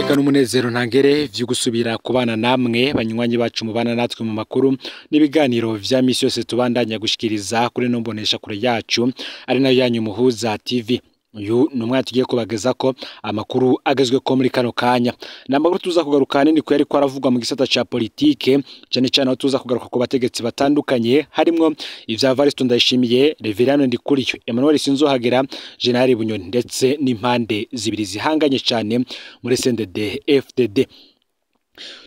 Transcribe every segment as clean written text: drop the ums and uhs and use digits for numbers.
Iteka n'umunezero ntangere vyo gusubira kubana namwe banywanyi bacu mubana natwe mu makuru n'ibiganiro vya misi yose tubandanya gushikiriza kuri no mbonesha kure yacu ari nayo yanyu Muhuza TV. Uyu numwe tugiye kubageza ko amakuru agezwe ko muri kano kanya. Namakuru tuza kugarukana ni ko yari kwaravugwa mu gisata ca politike cyane cyane aho tuza kugaruka ku bategetsi batandukanye harimwo ivya Varisto Ndayishimiye, Reverano Ndikuriyo, Emmanuel Sinzohagera, General Bunyoni ndetse n'impande zibiri zihanganye cyane muri CNDD FDD.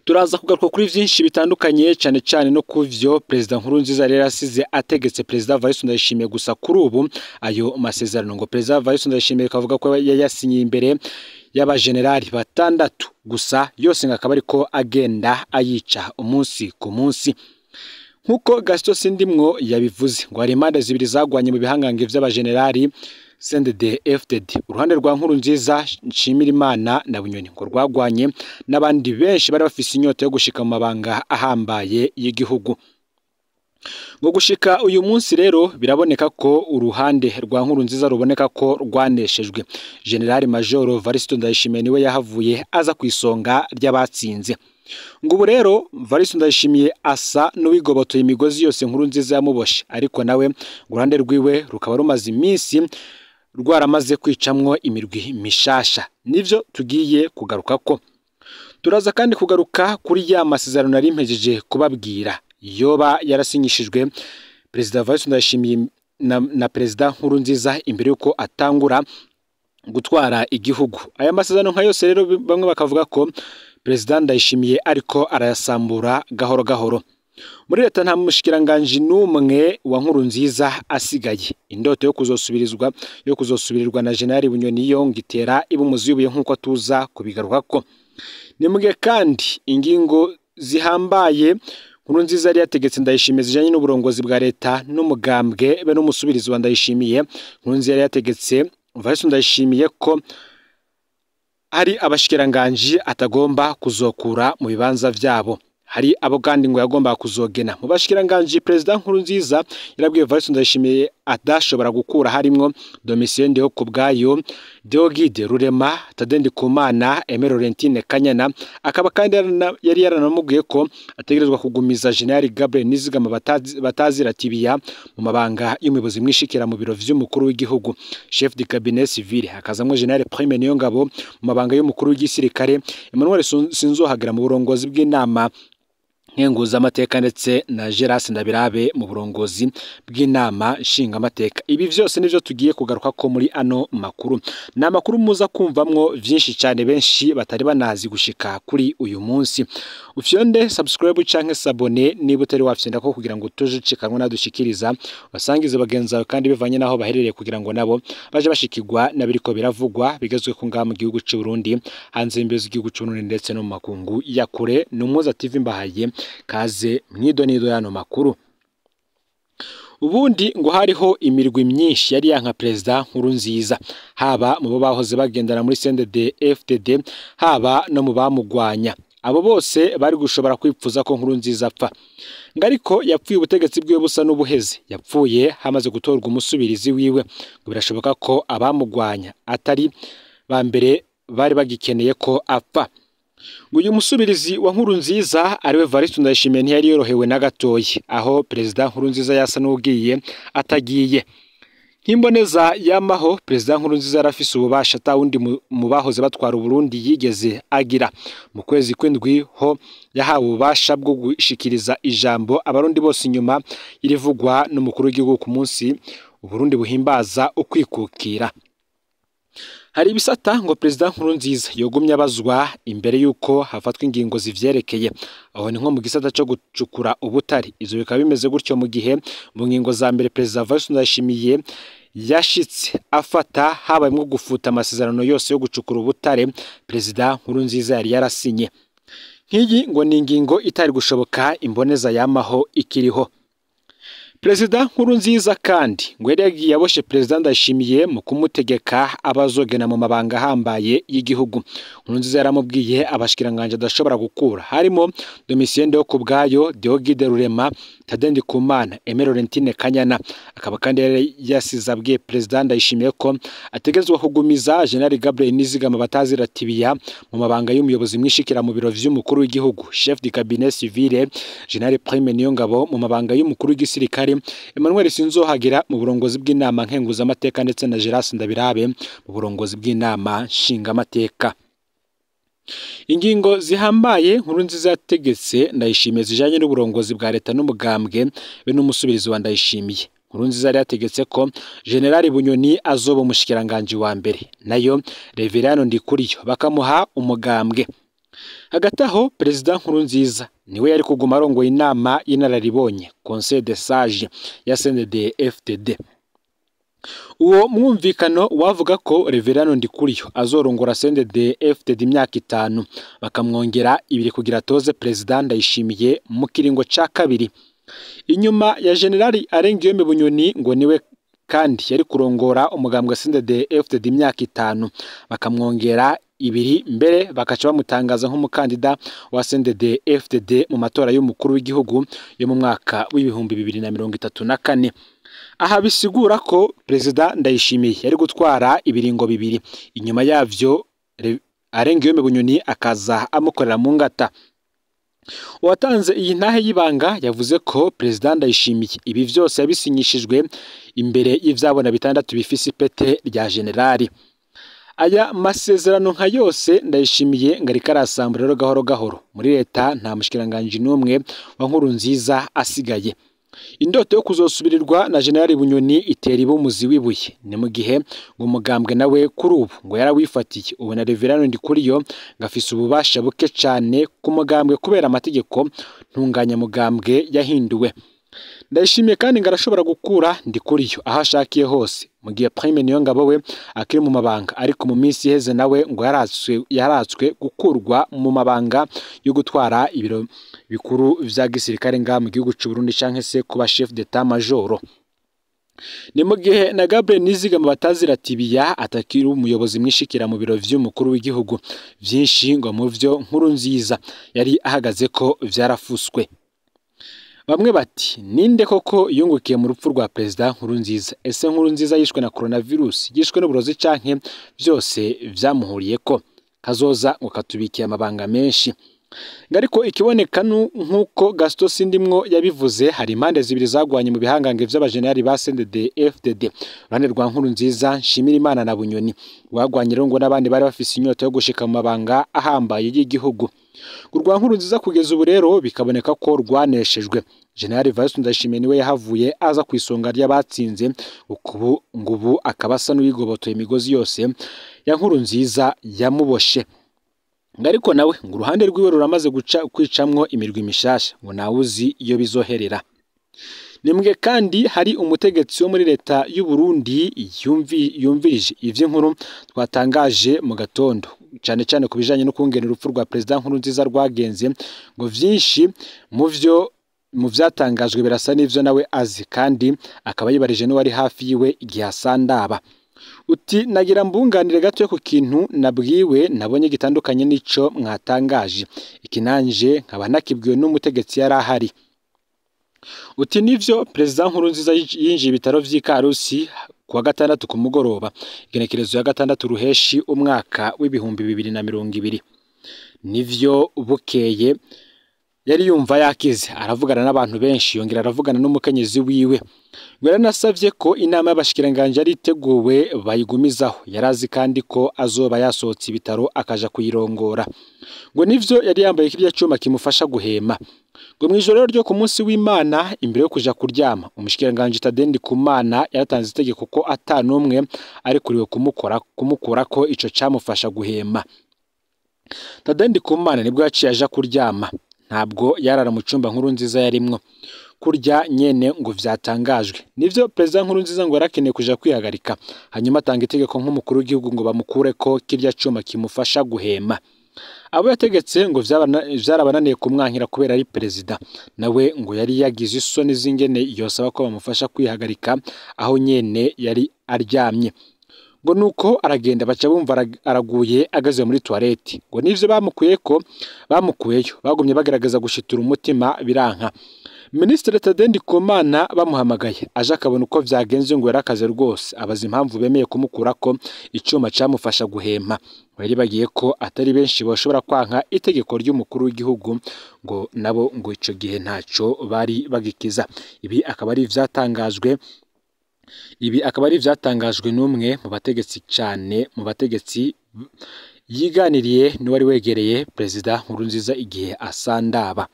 Turaza kugaruka kuri vyinshi bitandukanye cyane cyane no kuvyo President Nkurunziza rero asize ategetse President Varisto Ndayishimiye gusa kuri ubu ayo masezerano ngo President Varisto Ndayishimiye kavuga ko yayasinye imbere y'aba generali batandatu gusa yose ngakaba ariko agenda ayica umunsi ku munsi. Nkuko Gaston Sindimwo yabivuze ngo hari impande zibiri zagwanye mu bihangange vy'aba generali CNDD FDD. Uruhande rwa Nkurunziza, Nshimirimana na Bunyoni ngo rwagwanye n'abandi benshi bari bafise inyota yo gushika mu mabanga ahambaye y'igihugu. Ngo gushika uyu munsi rero biraboneka ko uruhande rwa Nkurunziza ruboneka ko rwaneshejwe. General Major Varisto Ndayishimiye niwe yahavuye aza kwisonga ry'abatsinze. Ngo ubu rero Varisto Ndayishimiye asa n'uwigobotoye imigozi yose Nkurunziza yamuboshe, ariko nawe uruhande rwiwe rukaba rumaze iminsi rwaramaze kwicamwo imirwi mishasha. Nivyo tugiye kugaruka ko. Turaza kandi kugaruka kuri ya masezerano nari mpejeje kubabwira yoba yarasinyishijwe President Varisto Ndayishimiye na President Nkurunziza imbere yuko atangura gutwara igihugu. Aya masezerano nka yose rero bamwe bakavuga ko President Ndayishimiye ariko arayasambura gahoro gahoro. Muri leta nta mushikiranganje n'umwe wa Nkurunziza asigaye. Indoto yo kuzosubirirwa na General Bunyoni yo ngitera ibumuzi yubuye nkuko tuza kubigaruka ko. Nimuge kandi ingingo zihambaye Nkurunziza yari yategetse Ndayishimiye zijanye n'uburongozi bwa leta n'umugambwe be n'umusubirizi wa Ndayishimiye. Nkurunziza yari yategetse Varisto Ndayishimiye ko hari abashikiranganje atagomba kuzokura mu bibanza vyabo. Hari abo kandi ngo yagomba kuzogena mu bashikiranganje. President Nkurunziza yarabwiye Varisto Ndayishimiye adashobora gukura harimwo Domitien Ndihokubwayo, Deogide Rurema, Tade Ndikumana, Aime Laurentine Kanyana. Akaba kandi yari yaranamubwiye ko ategerezwa kugumiza General Gabriel Nizigama batazira tibiya mu mabanga y'umuyobozi mwishikira mu biro vy'umukuru w'igihugu, chef du cabinet civil. Hakazamwe General Prime Niyongabo mu mabanga y'umukuru w'igisirikare, Emmanuel Sinzohagera mu burongozi bw'inama nkenguza amateka ndetse na Geras Ndabirabe mu burongozi bw'inama nshinga amateka. Ibi vyose nivyo tugiye kugaruka ko muri ano makuru. Na makuru muza kumvamwo vyinshi cyane benshi batari banazi gushika kuri uyu munsi. Ufyonde subscribe canke sabone niba utari wafyenda ko kugira ngo tuje cikanwa nadushikiriza basangize bagenzawe kandi bivanye naho baherereye kugira ngo nabo baje bashikirwa nabiriko biravugwa bigezwe ku ngamba mu gihugu cy'u Burundi, hanze imbezo igihugu cy'u Burundi ndetse no mu makungu ya kure. N'umuza TV mbahaye kaze mwidonido yano makuru. Ubundi ngo hariho imirwi myinshi yari yanka President Nkurunziza, haba mu bahoze bagendana muri CNDD FDD, haba no mu bamugwanya. Abo bose bari gushobora kwipfuza ko Nkurunziza apfa. Ngariko yapfuye ubutegetsi bwiwe busa n'ubuheze. Yapfuye hamaze gutorwa umusubirizi wiwe. Ngo birashoboka ko abamugwanya atari ba mbere bari bagikeneye ko apfa. Ngo uyu musubirizi wa Nkurunziza ariwe Varisto Ndayishimiye ntiyari yorohewe na gatoyi aho President Nkurunziza yasa n'ugiye atagiye. Nk'imboneza yamaho President Nkurunziza yarafise ububasha atawundi mu bahoze batwara Burundi yigeze agira. Mu kwezi kw'indwi ho yahawe ububasha bwo gushikiriza ijambo abarundi bose inyuma irivugwa n'umukuru w'igihugu ku munsi Uburundi buhimbaza ukwikukira. Hari ibisata ngo President Nkurunziza yogumye abazwa imbere yuko hafatwa ingingo zivyerekeye. Aho ni nko mu gisata cyo gucukura ubutari. Izo bikaba bimeze gutyo mu gihe mu ngingo za mbere President Varisto Ndayishimiye yashitse afata habayemo gufuta amasezerano yose yo gucukura ubutare President Nkurunziza yari yarasinye. Nk'iyi ngo ni ingingo itari gushoboka imboneza yamaho ikiriho. President Nkurunziza kandi ngo yari yagiye aboshe President Ndayishimiye mu kumutegeka abazogena mu mabanga ahambaye y'igihugu. Nkurunziza yaramubwiye abashikiranganje adashobora gukura harimo Domitien Ndihokubwayo, Deogide Rurema, Tade Ndikumana, Aime Laurentine Kanyana. Akaba kandi yari yasize abwiye Perezida Ndayishimiye ko ategerezwa kugumiza General Gabriel Nizigama Batazira Tibiya mu mabanga y'umuyobozi mwishikira mu biro vy'umukuru w'igihugu, chef du cabinet civil, General Prime Niyongabo mu mabanga y'umukuru w'igisirikare, Emmanuel Sinzohagira mu burongozi bw'inama nkenguzamateka ndetse na Geras Ndabirabe mu burongozi bw'inama nshingamateka. Ingingo zihambaye Nkurunziza yategetse Ndayishimiye zijanye n'uburongozi bwa leta n'umugambwe be n'umusubirizi wa Ndayishimiye. Nkurunziza yari yategetse ko General Bunyoni azoba umushikiranganje wa mbere, nayo Reverano Ndikuriyo bakamuha umugambwe. Hagati aho Perezida Nkurunziza niwe yari kuguma arongoye inama y'inararibonye Conseil des Sages ya CNDD-FDD. Uwo mwumvikano wavuga ko Reverano Ndikuriyo azorongora CNDD-FDD imyaka 5 bakamwongera 2 kugira toze Perezida Ndayishimiye mu kiringo ca kabiri. Inyuma ya General Arengiyome Bunyoni ngo niwe kandi yari kurongora umugambwe CNDD-FDD imyaka 5 bakamwongera 2 mbere bakaca bamutangaza nk'umukandida wa CNDD-FDD mu matora y'umukuru w'igihugu yo mu mwaka w'ibihumbi 2034. Aha bisigura ko Perezida Ndayishimiye yari gutwara ibiringo 2, inyuma yavyo Arengiyome Bunyoni akaza amukorera mu ngata. Uwatanze iyi ntahe y'ibanga yavuze ko Perezida Ndayishimiye ibi vyose yabisinyishijwe imbere y'ivyabona 6 bifise ipete rya generali. Aya masezerano nka yose Ndayishimiye ngarika arasambura rero gahoro gahoro muri leta, nta mushikiranganje n'umwe wa Nkurunziza asigaye. Indoto yo kuzosubirirwa na General Bunyoni itera ibumuzi wibuye, ni mu gihe ngo umugambwe nawe kuri ubu ngo yarawifatiye. Ubu na Reverano Ndikuriyo ngafise ububasha buke cyane ku mugambwe kubera amategeko ntunganya mugambwe yahinduwe. Ndayishimiye kandi ngarashobora gukura Ndikuriyo aho ashakiye hose, mu gihe Prime Niyongabo we akiri mu mabanga, ariko mu minsi iheze nawe ngo yaratswe gukurwa mu mabanga yo gutwara ibiro bikuru vya gisirikare nga mu gihugu cy'u Burundi canke se kuba chef d'état major. Ni mu gihe na Gabriel Nizigama Batazira Tibiya atakiri umuyobozi mwishikira mu biro vy'umukuru w'igihugu, vyinshi ngo mu vyo Nkurunziza yari ahagaze ko vyarafuswe. Bamwe bati ninde koko yungukiye mu rupfu rwa Perezida Nkurunziza? Ese Nkurunziza yishwe na coronavirus, yishwe n'uburozi canke byose vyamuhuriye ko? Kazoza ngo katubikiye amabanga menshi. Ngariko ikiboneka nkuko Gaston Sindimwo yabivuze, hari impande zibiri zagwanye mu bihangange vy'abajenerali ba CNDD-FDD. Rane rwa Nkurunziza, Nshimirimana na Bunyoni wagwanye rero ngo n'abandi bari bafise inyota yo gushika mu mabanga ahambaye y'igihugu. Urwa Nkurunziza kugeza ubu rero bikaboneka ko rwaneshejwe. General Vice Ndayishimiye niwe yahavuye aza kwisonga ry'abatsinze, ubu akabasa n'uyigobotoye imigozi yose ya Nkurunziza yamuboshe. Ngariko nawe ngo uruhande rwiwe ruramaze kwicamwo imirwi mishasha, ngo nawuzi iyo bizoherera. Nimwe kandi hari umutegetsi wo muri leta y'u Burundi yumvirije ivyo nkuru twatangaje mu gatondo, cyane cyane kubijanye no kungena urupfu rwa Perezida Nkurunziza rwagenze, ngo vyinshi mu vyatangajwe birasa n'ivyo nawe azi, kandi akaba yibarije no wari hafi yiwe igihe asandaba. Uti nagira mbunganire gato ku kintu nabwiwe nabonye gitandukanye n'ico mwatangaje, ikinanje nkaba nakibwiwe n'umutegetsi yari ahari. Uti nivyo Perezida Nkurunziza yinjiye ibitaro vy'Ikarusi kuwa gatandatu ku mugoroba, igenekerezo ya 6 ruheshi umwaka w'ibihumbi 2020. Nivyo bukeye yari yumva yakize, aravugana n'abantu benshi, yongera aravugana n'umukenyezi wiwe. Yaranasavye ko inama y'abashikiranganje ari iteguwe bayigumizaho, yarazi kandi ko azoba yasohotse ibitaro akaja kuyirongora. Ngo nivyo yari yambaye kirya cyuma kimufasha guhema. Ngo mwijoro ryo ku munsi w'Imana imbere yo kuja kuryama, umushikiranganje Tade Ndikumana yaratanze itegeko ko atanumwe ari kuriwe kumukora ko ico camufasha guhema. Tade Ndikumana nibwo yaciye aja kuryama, ntabwo yarara mu cyumba Nkurunziza yarimwo. Kurya nyene ngo vyatangajwe. Nivyo Perezida Nkurunziza ngo yarakeneye kuja kwihagarika, hanyuma atanga itegeko nk'umukuru w'igihugu ngo bamukure ko kirya cyuma kimufasha guhema. Abo yategetse ngo vyarabananiye kumwankira kubera ari perezida, nawe ngo yari yagize isoni zingene yosaba ko bamufasha kwihagarika aho nyene yari aryamye. Ngo nuko aragenda baca bumva araguye agaze muri toilette. Ngo nivyo bamukuyeyo bagumye bagerageza gushitura umutima biranka. Minisitiri Tade Ndikumana bamuhamagaye aje akabona uko vyagenze ngo yarakaze rwose abaza impamvu bemeye kumukurako icuma camufasha guhema. Bari bagiye ko atari benshi bashobora kwanka itegeko ry'umukuru w'igihugu ngo nabo ngo ico gihe ntaco bari bagikiza. Ibi akaba ari vyatangajwe n'umwe mu bategetsi yiganiriye n'uwari wegereye Perezida Nkurunziza igihe asandaba.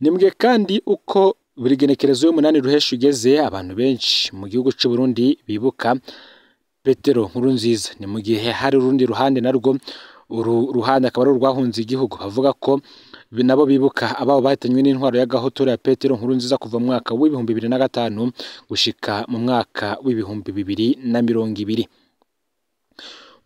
Nimbwe kandi uko buri genekerezo y'umunani ruhesha ugeze abantu benshi mu gihugu cy'u Burundi bibuka Petero Nkurunziza. Ni mu gihe hari urundi ruhande narwo ruhande akaba ari urwahunze igihugu bavuga ko nabo bibuka ababo bahitanywe n'intwaro y'agahotora ya Petero Nkurunziza kuva mu mwaka w'ibihumbi 2005 gushika mu mwaka w'ibihumbi 2020.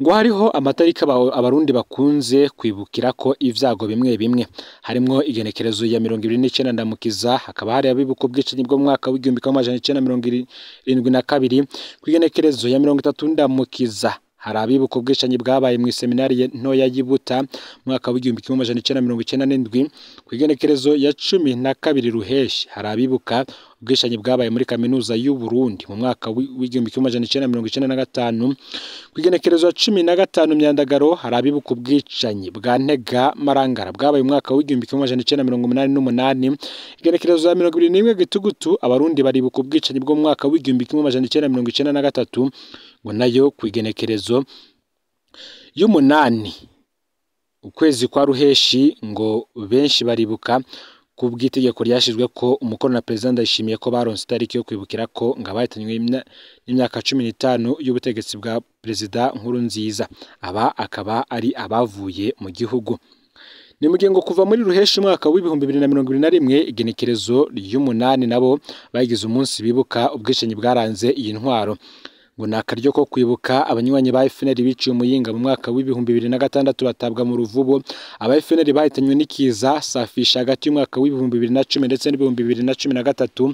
Ngo hariho amatariki abarundi bakunze kwibukira ko ivyago bimwe bimwe harimwo igenekerezo ya 29 ndamukiza, hakaba hari abibuka ubwicanyi bwo mu mwaka w'1972, kwigenekerezo ya 30 ndamukiza hari abibuka ubwicanyi bwabaye mu seminari ntoya y'Ibuta mwaka w'1997, kwigenekerezo ya 12 ruheshi hari abibuka ubwicanyi bwabaye muri kaminuza y'u Burundi mu mwaka w'1995, kwigenekerezo ya 15 myandagaro hari abibuka ubwicanyi bwa Ntega Marangara bwabaye mu mwaka w'1988, igenekerezo ya 21 gitugutu abarundi baribuka ubwicanyi bwo mu mwaka w'1993 ngo nayo kwigenekerezo y'umunani ukwezi kwa ruheshi ngo benshi baribuka ku bw'itegeko ryashizwe ko umukono na President Ndayishimiye ko baronse itariki yo kwibukira ko ngabahitanywe n'imyaka 15 y'ubutegetsi bwa President Nkurunziza. Aba akaba ari abavuye mu gihugu. Ni mugengo kuva muri ruheshi umwaka w'ibihumbi 2021 igenekerezo y'umunani nabo bagize umunsi bibuka ubwicanyi bwaranze iyi ntwaro. Ngo nakaryo ko kwibuka abanywanyi ba FNL biciye umuyinga mu mwaka w'ibihumbi 2006 batabwa mu ruvubo. Aba FNL bahitanywe n'ikiza safisha hagati y'umwaka w'ibihumbi 2010 ndetse n'ibihumbi 2013.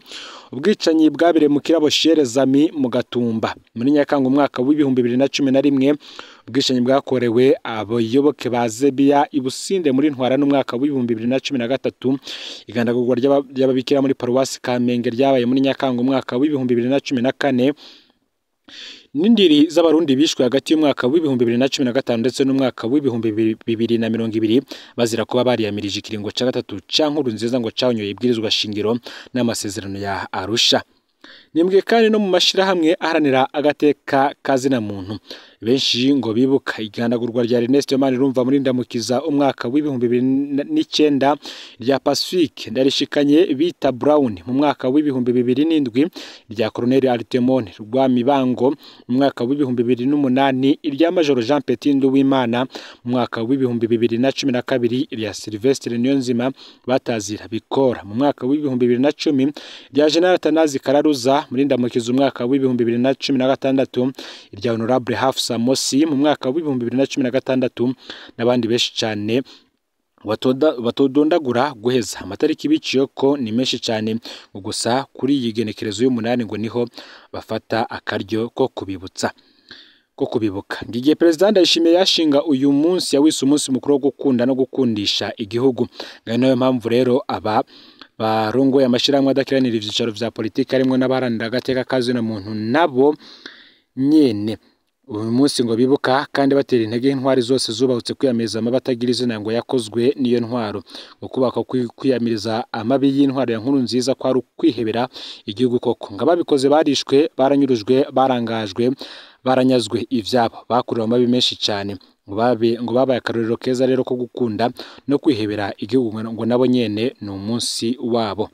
Ubwicanyi bwabere mu kirabo Sherezami mu Gatumba muri Nyakanga umwaka w'ibihumbi 2011. Ubwicanyi bwakorewe abayoboke ba Zebia Ibusinde muri Ntwara n'umwaka w'ibihumbi 2013. Igandagurwa ry'ababikira muri Paruwasi Kamenge ryabaye muri Nyakanga umwaka w'ibihumbi 2014. Nindiri z'abarundi bishwe hagati y'umwaka w'ibihumbi 2015 ndetse n'umwaka w'ibihumbi 2020 bazira kuba bariyamirije ikiringo ca gatatu ca Nkurunziza ngo cyanyoye ibwirizwa shingiro n'amasezerano ya Arusha. Nimbwe kandi no mu mashirahamwe aharanira agateka kazina muntu benshi ngo bibuka igandagurwa rya Ernest Manirumva muri Ndamukiza umwaka w'ibihumbi 2009, rya Pacifique ndarishikanye bita Brown mu mwaka w'ibihumbi 2007, rya Colonel Artemone Rwamibango mu mwaka w'ibihumbi 2008, irya Major Jean Petit Nduwimana mu mwaka w'ibihumbi 2012, rya Sylvestre Niyonzima batazira bikora mu mwaka w'ibihumbi 2010, rya General Tanazi Kararuza muri Ndamukiza umwaka w'ibihumbi 2016, irya Honorable Hafsa Mosi mu mwaka w'ibihumbi 2016 n'abandi benshi cyane batodondagura guheza. Amatariki biciye ko ni menshi cyane, gusa kuri iyi genekerezo y'umunani ngo niho bafata akaryo ko kubibuka. Ngiye President Ndayishimiye yashinga uyu munsi yawise umunsi mukuru wo gukunda no gukundisha igihugu. Nayo mpamvu rero aba barongoye amashiramwe adakiranira ivyicaro vya politiki harimo n'abaranira agateka kazina muntu nabo nyene uyu munsi ngo bibuka kandi batera intege intwari zose zubahutse kwiyamiriza amabatagira izina ngo yakozwe niyo ntwaro. Ngo kubaka kwiyamiriza amabi y'intwaro ya Nkurunziza kwa ari kwihebera igihugu koko. Ngababikoze barishwe, baranyurujwe, barangajwe, baranyazwe ivyabo, bakurewe amabi menshi cyane. Ngo babaye akarorero keza rero ko gukunda no kwihebera igihugu ngo nabo nyene ni umunsi wabo.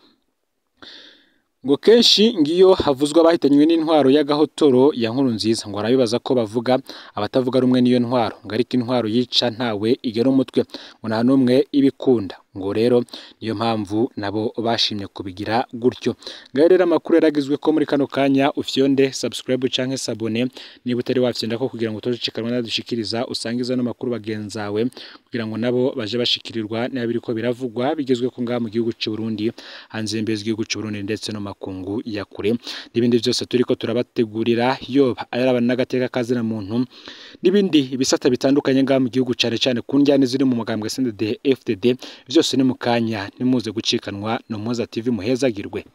Ngo kenshi ngiyo havuzwa bahitanywe n'intwaro y'agahotoro ya Nkurunziza ngo arabibaza ko bavuga abatavuga rumwe niyo ntwaro, ngo ariko intwaro yica ntawe igera umutwe ngo nta numwe ibikunda. Ngo rero niyo mpamvu nabo bashimye kubigira gutyo. Ngaho rero amakuru yaragizwe ko muri kano kanya ufyonde subscribe canke sabone niba utari wafyenda ko kugira ngo utojikanwa nadushikiriza usangiza no makuru bagenzawe kugira ngo nabo baje bashikirirwa n'abiriko biravugwa bigezwe ko ngaha mu gihugu cy'u Burundi, hanze imbezi igihugu cy'u Burundi ndetse no makungu ya kure. N'ibindi byose turiko turabategurira yoba ayarabana n'agateka kazina muntu n'ibindi bisata bitandukanye ngaha mu gihugu cyane cyane ku njyane ziri mu mugambwe CNDD-FDD byose ni mu kanya, nimuze gucikanwa no Muhoza TV muhezagirwe.